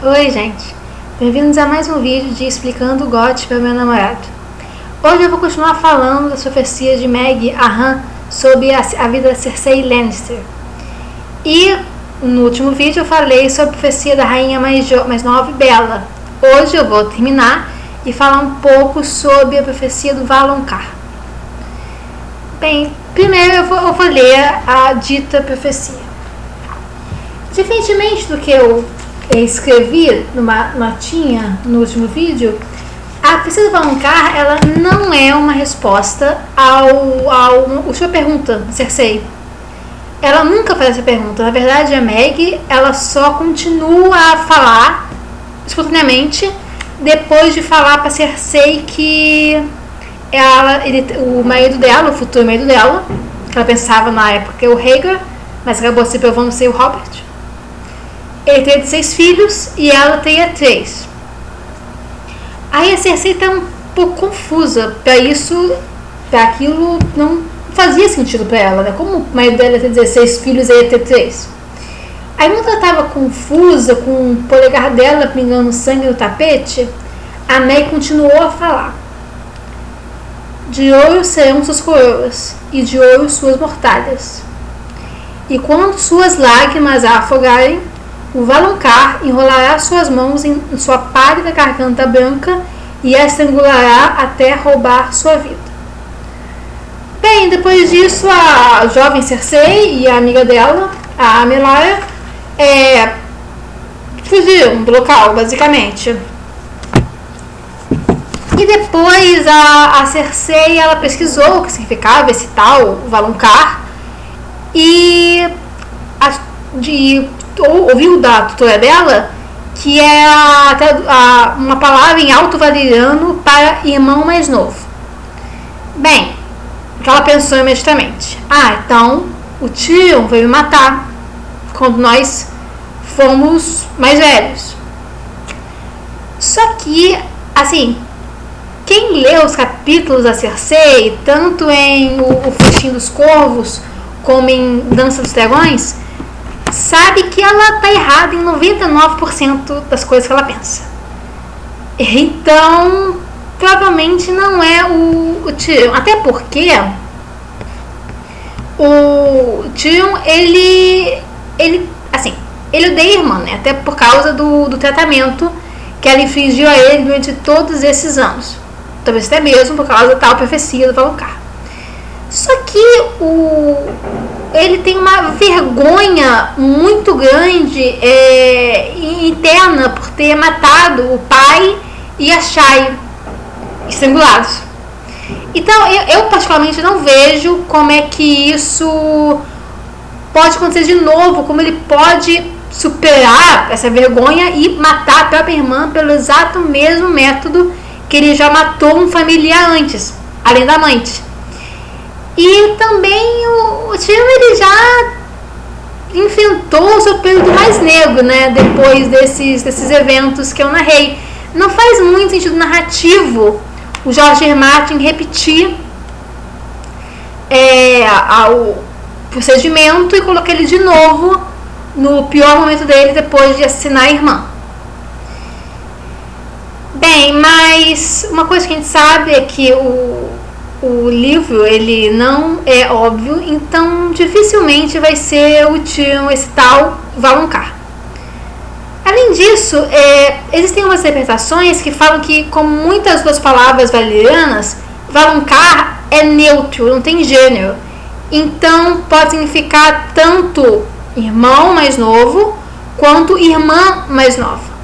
Oi gente, bem-vindos a mais um vídeo de Explicando GOT para meu namorado. Hoje eu vou continuar falando das profecias de Meg Ahern sobre a vida da Cersei Lannister. E no último vídeo eu falei sobre a profecia da rainha mais nova e bela. Hoje eu vou terminar e falar um pouco sobre a profecia do Valonqar. Bem, primeiro eu vou ler a dita profecia. Diferentemente do que eu escrevi numa notinha no último vídeo, a profecia do Valonqar ela não é uma resposta à sua pergunta, Cersei. Ela nunca faz essa pergunta. Na verdade, a Meg ela só continua a falar espontaneamente depois de falar para Cersei que o marido dela, o futuro marido dela, que ela pensava na época que é o Rhaegar, mas acabou se provando ser o Robert. Ele teria 6 filhos e ela teria 3. Aí a Cersei está um pouco confusa. Para aquilo não fazia sentido para ela, né? Como o marido dela ia ter 16 filhos e ia ter 3. Aí quando ela estava confusa, com o polegar dela pingando sangue no tapete, a Meg continuou a falar. De ouro serão suas coroas, e de ouro suas mortalhas. E quando suas lágrimas a afogarem, o Valonqar enrolará suas mãos em sua pálida garganta branca e a estrangulará até roubar sua vida. Bem, depois disso, a jovem Cersei e a amiga dela, a Melara, fugiram do local, basicamente. E depois a Cersei ela pesquisou o que significava esse tal Valonqar e ouviu da tutora dela que é uma palavra em alto valeriano para irmão mais novo. Bem, o que ela pensou imediatamente? Então o Tyrion veio me matar quando nós fomos mais velhos. Só que, assim, quem lê os capítulos da Cersei, tanto em O Festim dos Corvos como em Dança dos Dragões, sabe que ela tá errada em 99% das coisas que ela pensa. Então, provavelmente não é o Tyrion. Até porque o Tyrion, ele odeia a irmã, né? Até por causa do tratamento que ela infligiu a ele durante todos esses anos. Talvez até mesmo por causa da tal profecia do Valonqar. Só que ele tem uma vergonha muito grande interna por ter matado o pai e a Shai estrangulados. Então eu particularmente não vejo como é que isso pode acontecer de novo, como ele pode superar essa vergonha e matar a própria irmã pelo exato mesmo método que ele já matou um familiar antes, além da amante. E também o Tyrion ele já enfrentou o seu período mais negro, né? Depois desses eventos que eu narrei. Não faz muito sentido narrativo o George R. Martin repetir o procedimento e colocar ele de novo no pior momento dele depois de assassinar a irmã. Bem, mas uma coisa que a gente sabe é que o livro ele não é óbvio, então dificilmente vai ser o Tyrion esse tal Valonqar. Além disso, existem umas interpretações que falam que, como muitas das palavras valerianas, Valonqar é neutro, não tem gênero. Então pode significar tanto irmão mais novo quanto irmã mais nova.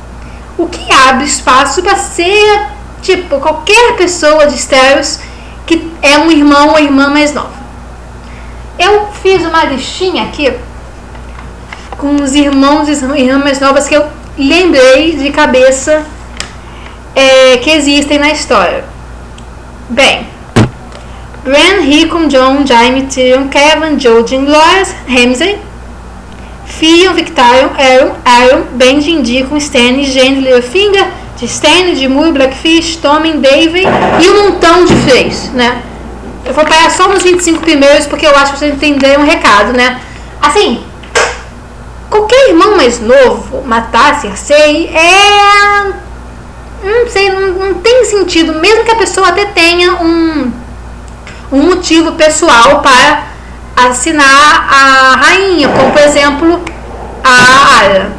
O que abre espaço para ser tipo qualquer pessoa de Esteros que é um irmão ou irmã mais nova. Eu fiz uma listinha aqui com os irmãos e irmãs mais novas que eu lembrei de cabeça que existem na história. Bem, Bran, Rickon, Jon, Jaime, Tyrion, Kevan, Jojen, Loras, Ramsay, Theon, Victarion, Aeron, Benjen, Deacon, Stannis, Jaime, Littlefinger, de Stannis, de Moore, Blackfish, Tommen, David e um montão de Freys, né? Eu vou parar só nos 25 primeiros porque eu acho que vocês entenderam o recado, né? Assim, qualquer irmão mais novo matar Cersei não sei, não tem sentido, mesmo que a pessoa até tenha um motivo pessoal para assassinar a rainha, como por exemplo a Arya.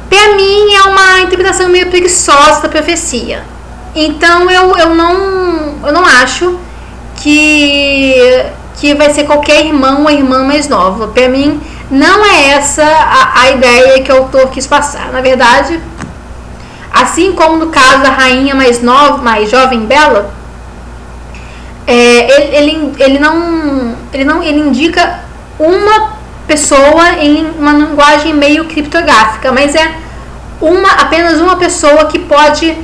Para mim é uma interpretação meio preguiçosa da profecia. Então eu não acho que vai ser qualquer irmão ou irmã mais nova. Para mim não é essa a ideia que o autor quis passar. Na verdade, assim como no caso da rainha mais nova, mais jovem Bella, ele indica uma pessoa em uma linguagem meio criptográfica, mas é apenas uma pessoa que pode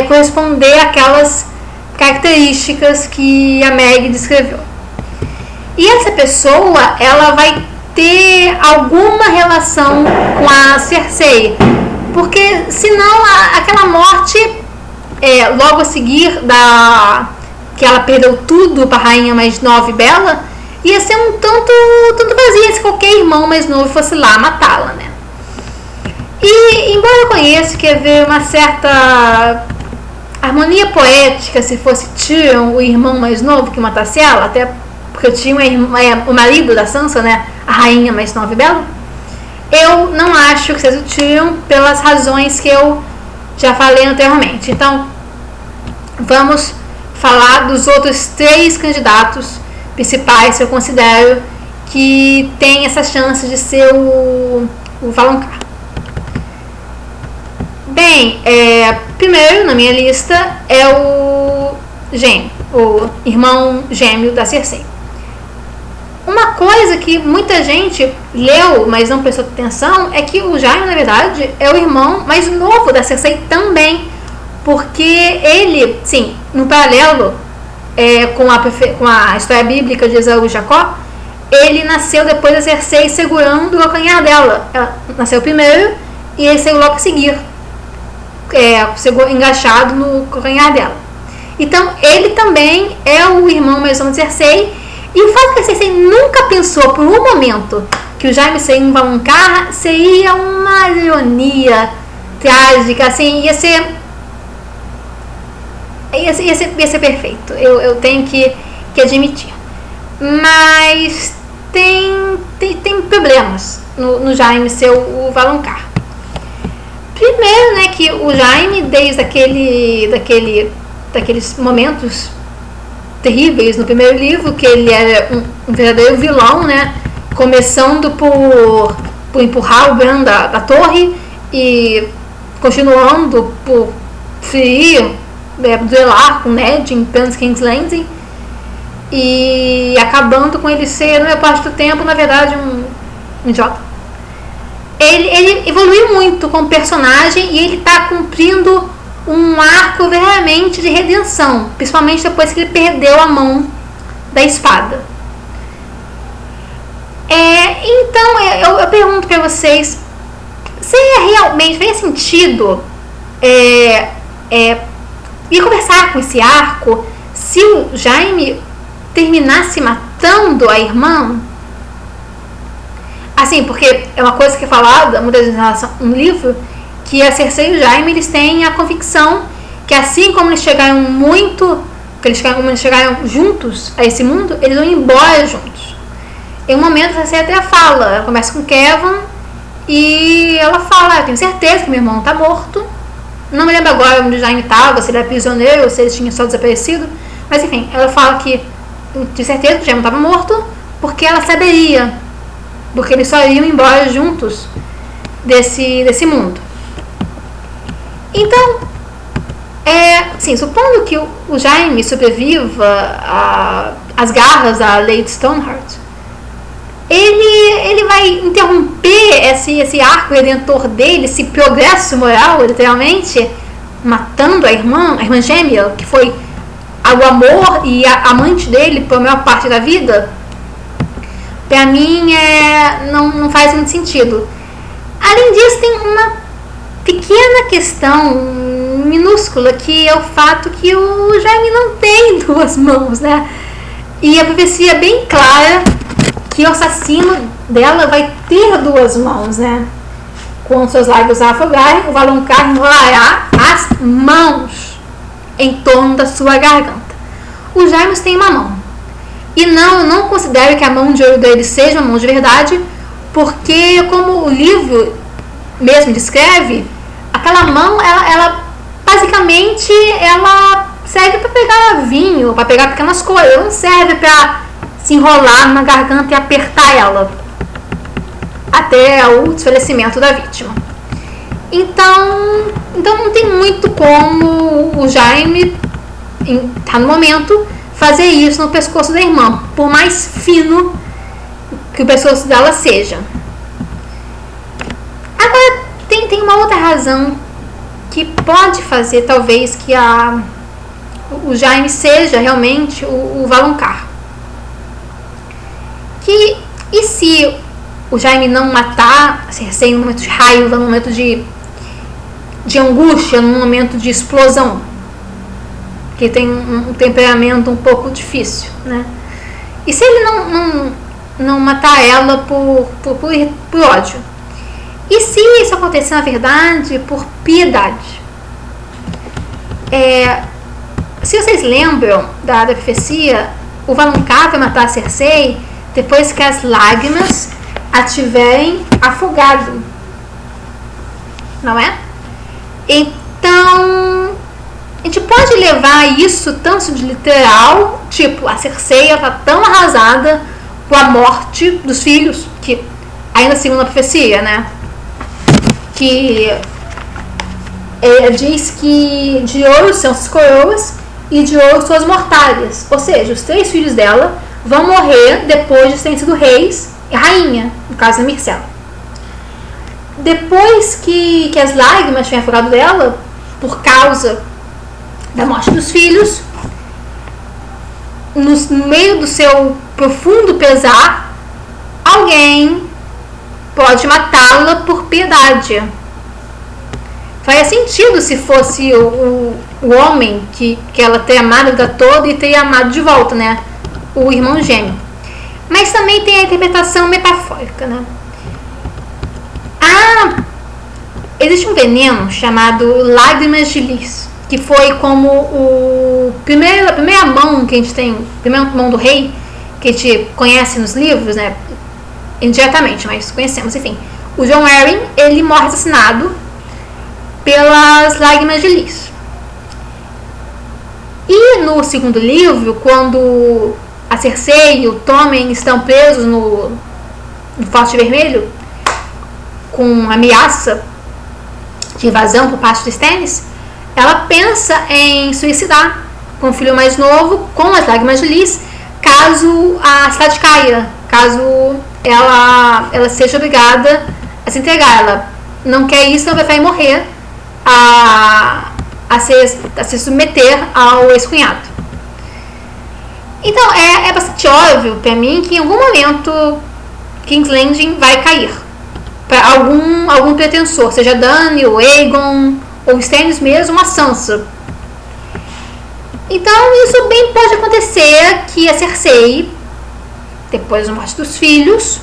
corresponder àquelas características que a Meg descreveu. E essa pessoa, ela vai ter alguma relação com a Cersei, porque senão aquela morte logo a seguir que ela perdeu tudo para a rainha mais nova e Bella, ia ser um tanto vazia se qualquer irmão mais novo fosse lá matá-la, né? E embora eu conheça que haver uma certa harmonia poética se fosse Tyrion, o irmão mais novo, que matasse ela, até porque Tyrion é o marido da Sansa, né? A rainha mais nova e Bella, eu não acho que seja o Tyrion pelas razões que eu já falei anteriormente. Então, vamos falar dos outros 3 candidatos principais que eu considero que tem essa chance de ser o Valonqar. Bem, primeiro na minha lista é o irmão gêmeo da Cersei. Uma coisa que muita gente leu, mas não prestou atenção, é que o Jaime, na verdade, é o irmão mais novo da Cersei também, porque ele, sim, no paralelo com a história bíblica de Esaú e Jacó, ele nasceu depois da Cersei segurando o calcanhar dela. Ela nasceu primeiro e ele saiu logo a seguir, engaixado no calcanhar dela. Então, ele também é o irmão mais novo de Cersei. E o fato que a Cersei nunca pensou por um momento que o Jaime seria um Valonqar seria uma ironia trágica, assim, ia ser perfeito, eu tenho que admitir. Mas tem problemas no Jaime ser o Valonqar. Primeiro, né, que o Jaime, desde daqueles momentos terríveis no primeiro livro, que ele era um verdadeiro vilão, né? Começando por empurrar o Bran da torre e continuando por ferir, duelar com Ned em King's Landing e acabando com ele ser, na maior parte do tempo, na verdade, um idiota. Ele evoluiu muito como personagem e ele está cumprindo um arco verdadeiramente de redenção, principalmente depois que ele perdeu a mão da espada. Então eu pergunto para vocês, realmente faria sentido ir conversar com esse arco se o Jaime terminasse matando a irmã? Assim, porque é uma coisa que é falada muitas vezes em relação a um livro, que a Cersei e o Jaime, eles têm a convicção que assim como eles chegaram juntos a esse mundo, eles vão embora juntos. Em um momento a Cersei até fala, ela começa com Kevan e ela fala, eu tenho certeza que meu irmão está morto. Não me lembro agora onde o Jaime estava, se ele era prisioneiro ou se ele tinha só desaparecido, mas enfim, ela fala que de certeza que o Jaime estava morto, porque ela saberia, porque eles só iriam embora juntos desse mundo. Então, supondo que o Jaime sobreviva às garras da Lady Stoneheart, ele vai interromper esse arco redentor dele, esse progresso moral, literalmente, matando a irmã gêmea, que foi o amor e a amante dele por maior parte da vida. Pra mim, não faz muito sentido. Além disso, tem uma pequena questão minúscula, que é o fato que o Jaime não tem 2 mãos, né? E a profecia é bem clara que o assassino dela vai ter 2 mãos, né? Quando seus lábios a afogarem, o Valonqar enrolará as mãos em torno da sua garganta. O Jaime tem uma mão. E não considero que a mão de ouro dele seja uma mão de verdade, porque, como o livro mesmo descreve, aquela mão, ela basicamente, ela serve para pegar vinho, para pegar pequenas coisas, não serve para se enrolar na garganta e apertar ela até o desfalecimento da vítima. Então não tem muito como o Jaime, tá no momento, fazer isso no pescoço da irmã, por mais fino que o pescoço dela seja. Agora, tem uma outra razão que pode fazer, talvez, que o Jaime seja realmente o Valonqar. E se o Jaime não matar a Cersei num momento de raiva, num momento de angústia, num momento de explosão, que tem um temperamento um pouco difícil, né? E se ele não matar ela por ódio? E se isso acontecer, na verdade, por piedade? Se vocês lembram da profecia, o Valonqar vai matar a Cersei depois que as lágrimas a tiverem afogado, não é? Então, a gente pode levar isso tanto de literal, tipo, a Cersei está tão arrasada com a morte dos filhos, que ainda segundo a profecia, né? Que diz que de ouro são as coroas e de ouro são as mortalhas. Ou seja, os 3 filhos dela vão morrer depois de terem sido reis e rainha, no caso da Myrcella. Depois que as lágrimas tinham afogado dela, por causa da morte dos filhos, no meio do seu profundo pesar, alguém pode matá-la por piedade. Faria sentido se fosse o homem que ela teria amado a vida toda e teria amado de volta, né? O irmão gêmeo. Mas também tem a interpretação metafórica, né? Existe um veneno chamado lágrimas de lis, que foi como a primeira mão que a gente tem, a primeira mão do rei, que a gente conhece nos livros, né? Indiretamente, mas conhecemos, enfim. O Jon Arryn, ele morre assassinado pelas lágrimas de lis. E no segundo livro, quando a Cersei e o Tommen estão presos no Forte Vermelho, com ameaça de invasão por parte dos Stannis, ela pensa em suicidar com o filho mais novo, com as lágrimas de lis, caso a cidade caia, caso ela seja obrigada a se entregar. Ela não quer isso, ela vai morrer a se submeter ao ex-cunhado. Então é bastante óbvio para mim que em algum momento King's Landing vai cair para algum pretensor, seja Dany, ou Aegon, ou Stannis mesmo, a Sansa. Então isso bem pode acontecer que a Cersei, depois da morte dos filhos,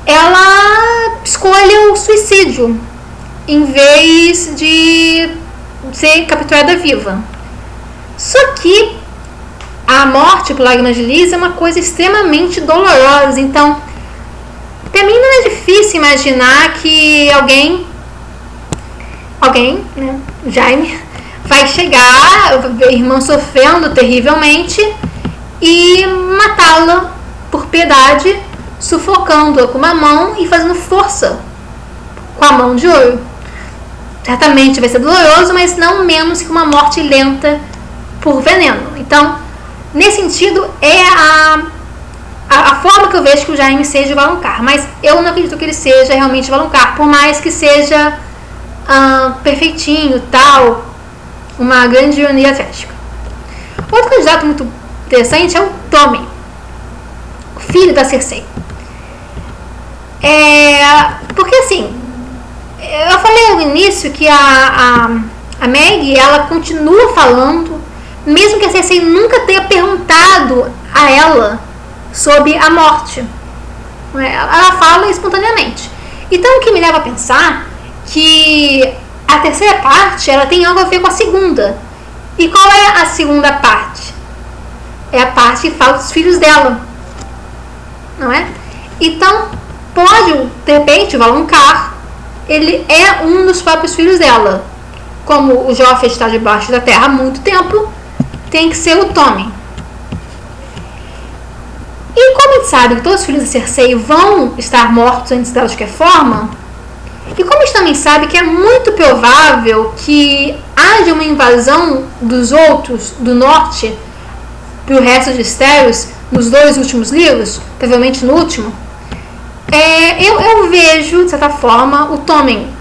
ela escolha o suicídio em vez de ser capturada viva. Só que a morte por lágrimas de lis é uma coisa extremamente dolorosa. Então, para mim não é difícil imaginar que alguém, né, Jaime, vai chegar, a irmã sofrendo terrivelmente, e matá-la por piedade, sufocando-a com uma mão e fazendo força com a mão de ouro. Certamente vai ser doloroso, mas não menos que uma morte lenta por veneno. Então, nesse sentido, é a forma que eu vejo que o Jaime seja o Valonqar. Mas eu não acredito que ele seja realmente o Valonqar, por mais que seja perfeitinho, tal, uma grande ironia trágica. Outro candidato muito interessante é o Tommen, o filho da Cersei. Porque assim, eu falei no início que a Meg, ela continua falando, mesmo que a Cersei nunca tenha perguntado a ela sobre a morte. Ela fala espontaneamente. Então o que me leva a pensar que a terceira parte ela tem algo a ver com a segunda. E qual é a segunda parte? É a parte que fala dos filhos dela, não é? Então pode, de repente, o Valonqar ele é um dos próprios filhos dela. Como o Joffrey está debaixo da terra há muito tempo, tem que ser o Tommen. E como a gente sabe que todos os filhos da Cersei vão estar mortos antes dela de qualquer forma, e como a gente também sabe que é muito provável que haja uma invasão dos outros do norte para o resto de Westeros nos 2 últimos livros, provavelmente no último, eu vejo, de certa forma, o Tommen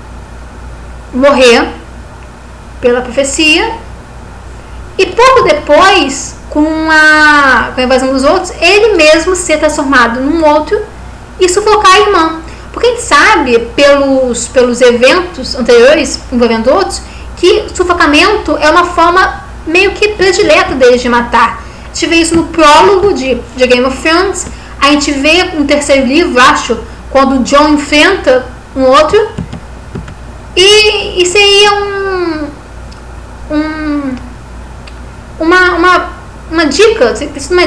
morrer pela profecia e pouco depois, com a invasão dos outros, ele mesmo ser transformado num outro e sufocar a irmã. Porque a gente sabe, pelos eventos anteriores envolvendo outros, que sufocamento é uma forma meio que predileta deles de matar. A gente vê isso no prólogo de Game of Thrones, a gente vê no terceiro livro, acho, quando o Jon enfrenta um outro, e seria uma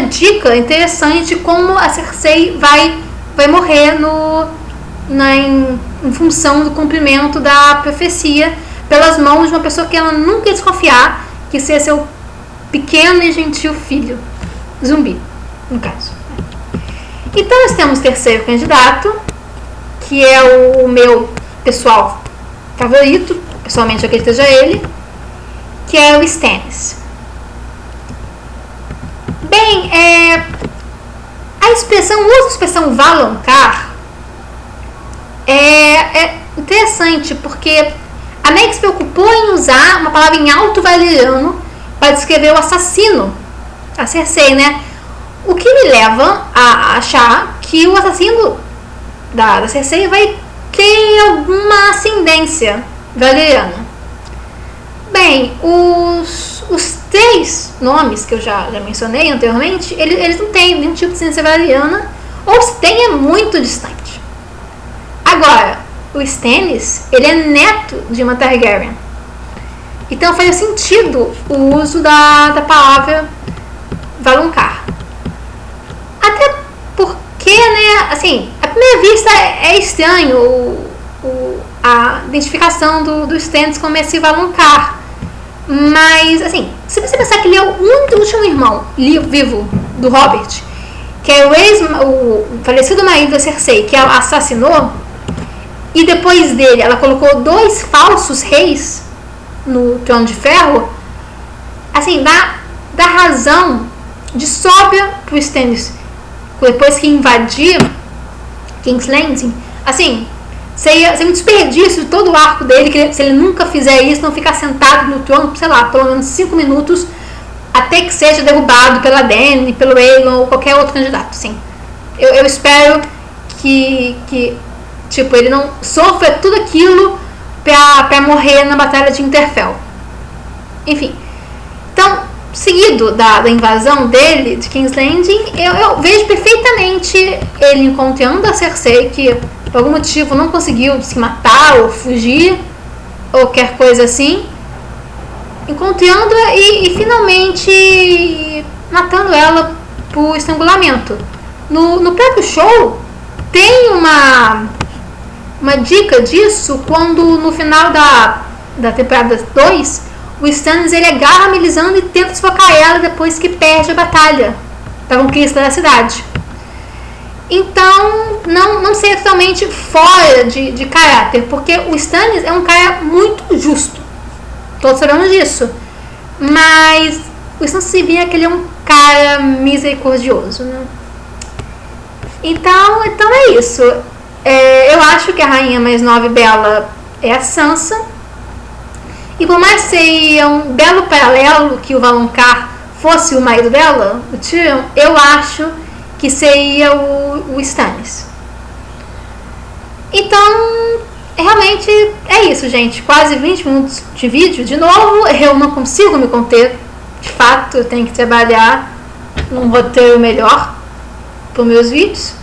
dica interessante de como a Cersei vai morrer em função do cumprimento da profecia pelas mãos de uma pessoa que ela nunca ia desconfiar que seria seu pequeno e gentil filho, zumbi, no caso. Então nós temos o terceiro candidato, que é o meu pessoal favorito, pessoalmente eu acredito que seja ele, que é o Stannis. Bem, o uso da expressão Valonqar é interessante, porque a Meg se preocupou em usar uma palavra em alto valeriano para descrever o assassino, a Cersei, né? O que me leva a achar que o assassino da Cersei vai ter alguma ascendência valeriana. Bem, os 3 nomes que eu já mencionei anteriormente, eles não têm nenhum tipo de ascendência valeriana, ou se tem é muito distante. Agora, o Stannis, ele é neto de uma Targaryen. Então faz sentido o uso da palavra Valonqar. Até porque, né, assim, à primeira vista é estranho a identificação do Stannis como esse Valonqar. Mas, assim, se você pensar que ele é o último irmão vivo do Robert, que é o falecido marido da Cersei, que ela assassinou, e depois dele ela colocou 2 falsos reis no Trono de Ferro, assim, dá razão de sobra pro Stannis, depois que invadir King's Landing, assim, seria um desperdício de todo o arco dele, que se ele nunca fizer isso, não ficar sentado no trono, sei lá, pelo menos 5 minutos, até que seja derrubado pela Dany, pelo Aegon ou qualquer outro candidato, sim. Eu espero que tipo, ele não sofra tudo aquilo pra morrer na batalha de Winterfell. Enfim, então, seguido da invasão dele, de King's Landing, eu vejo perfeitamente ele encontrando a Cersei, que por algum motivo não conseguiu se matar ou fugir, ou qualquer coisa assim, encontrando-a e finalmente matando ela por estrangulamento. No próprio show tem uma dica disso, quando no final da temporada 2 o Stannis ele agarra a Melisandre e tenta sufocar ela depois que perde a batalha da conquista da cidade. Então não sei totalmente fora de caráter, porque o Stannis é um cara muito justo, todos sabemos disso, mas o Stannis se vê que ele é um cara misericordioso, né? Então é isso. Eu acho que a rainha mais nova e bela é a Sansa, e por mais que seria um belo paralelo que o Valonqar fosse o marido dela, o Tyrion, eu acho que seria o Stannis. Então, realmente é isso, gente. Quase 20 minutos de vídeo. De novo, eu não consigo me conter. De fato, eu tenho que trabalhar num roteiro melhor, para meus vídeos.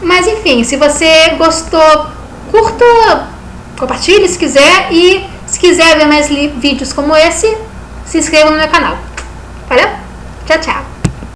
Mas enfim, se você gostou, curta, compartilhe se quiser. E se quiser ver mais vídeos como esse, se inscreva no meu canal. Valeu? Tchau, tchau.